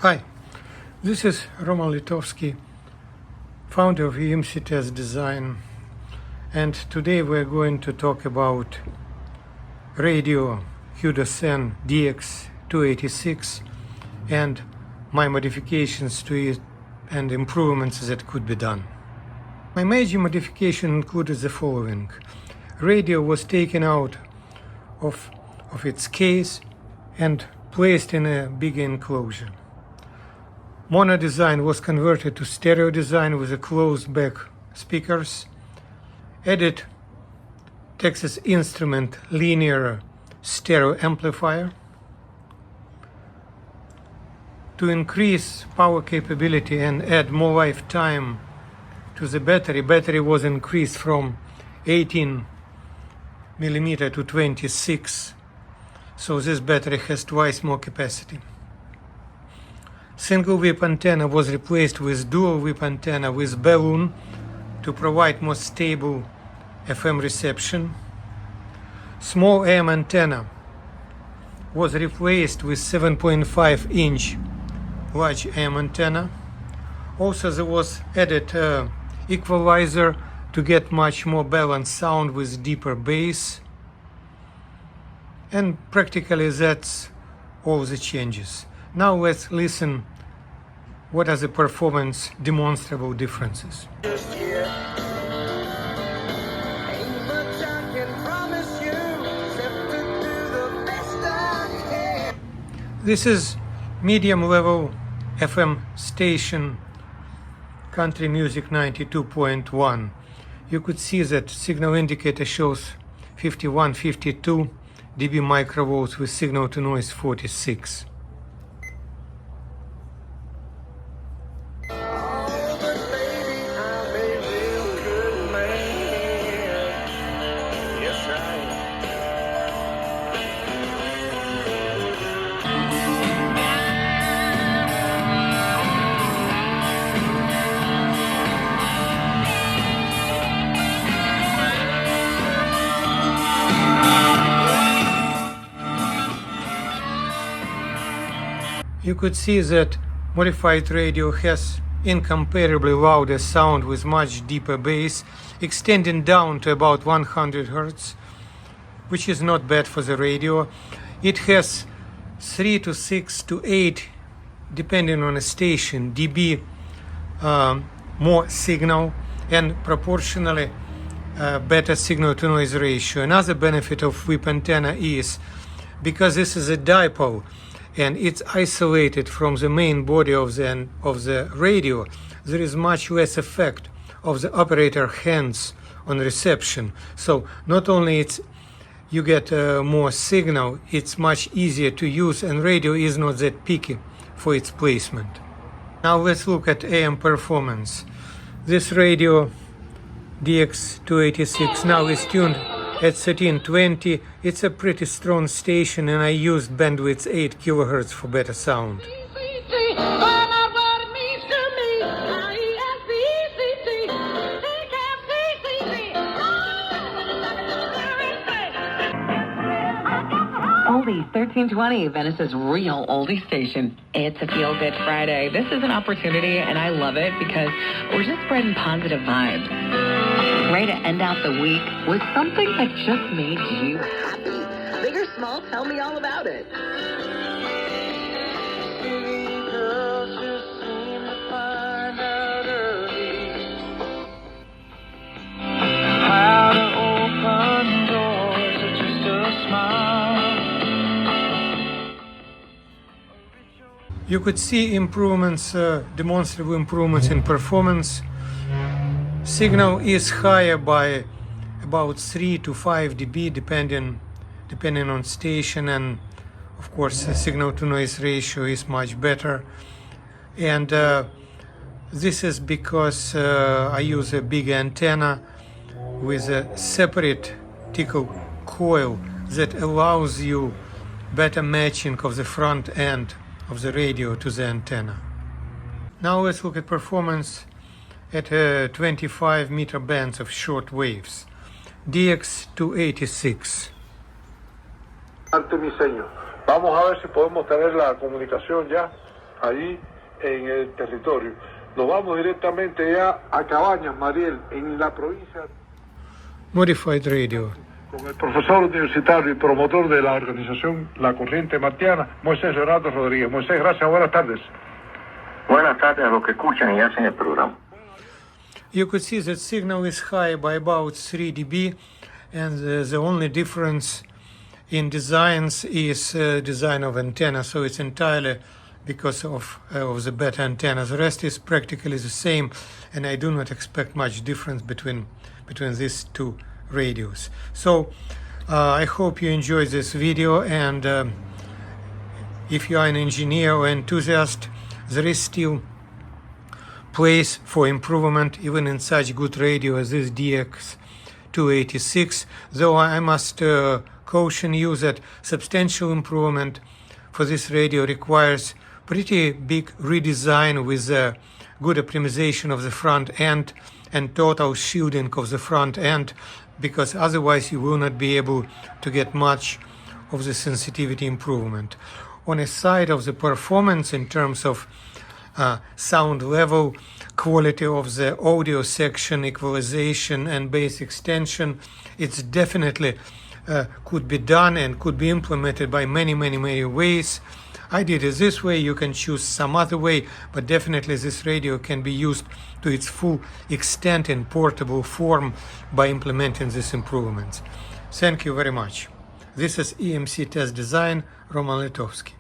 Hi, this is Roman Litovsky, founder of EMC Test Design, and today we're going to talk about radio Qodosen DX-286 and my modifications to it and improvements that could be done. My major modification included the following. Radio was taken out of its case and placed in a big enclosure. Mono design was converted to stereo design with a closed back speakers. Added Texas Instrument linear stereo amplifier. To increase power capability and add more lifetime to the battery was increased from 18 millimeter to 26. So this battery has twice more capacity. Single whip antenna was replaced with dual whip antenna with balloon to provide more stable FM reception. Small AM antenna was replaced with 7.5 inch large AM antenna. Also there was added equalizer to get much more balanced sound with deeper bass. And practically that's all the changes. Now let's listen what are the performance demonstrable differences. This is medium level FM station country music 92.1. You could see that signal indicator shows 51-52 dB microvolts with signal to noise 46. You could see that modified radio has incomparably louder sound with much deeper bass, extending down to about 100 Hz, which is not bad for the radio. It has 3 to 6 to 8, depending on the station, dB more signal and proportionally better signal to noise ratio. Another benefit of whip antenna is because this is a dipole and it's isolated from the main body of the radio, there is much less effect of the operator hands on reception. So not only you get more signal, it's much easier to use, and radio is not that picky for its placement. Now let's look at AM performance. This radio DX-286 now is tuned at 1320. It's a pretty strong station, and I used bandwidth 8 kHz for better sound. Oldies 1320, Venice's real oldie station. It's a feel-good Friday. This is an opportunity, and I love it because we're just spreading positive vibes. Ready to end out the week with something that just made you happy. Big or small, tell me all about it. How to open doors with just a smile. You could see improvements, demonstrable improvements in performance. Signal is higher by about 3 to 5 dB depending on station, and of course the signal to noise ratio is much better. And this is because I use a big antenna with a separate tickle coil that allows you better matching of the front end of the radio to the antenna. Now let's look at performance at 25 meter bands of short waves. DX-286. Ante mi seño. Vamos a ver si podemos tener la comunicación ya. ahí en el territorio. Nos vamos directamente ya a Cabañas, Mariel, en la provincia. Modified radio. Con el profesor universitario y promotor de la organización La Corriente Martiana, Moisés Leonardo Rodríguez. Moisés, gracias, buenas tardes. Buenas tardes a los que escuchan y hacen el programa. You could see that signal is high by about 3 dB, and the only difference in designs is design of antenna, so it's entirely because of the better antenna. The rest is practically the same, and I do not expect much difference between these two radios. So I hope you enjoyed this video, and if you are an engineer or enthusiast, there is still place for improvement even in such good radio as this DX-286, though I must caution you that substantial improvement for this radio requires pretty big redesign with good optimization of the front end and total shielding of the front end, because otherwise you will not be able to get much of the sensitivity improvement. On a side of the performance in terms of sound level, quality of the audio section, equalization and bass extension, it's definitely could be done and could be implemented by many ways. I did it this way, you can choose some other way, but definitely this radio can be used to its full extent in portable form by implementing these improvements. Thank you very much. This is EMC Test Design, Roman Litovsky.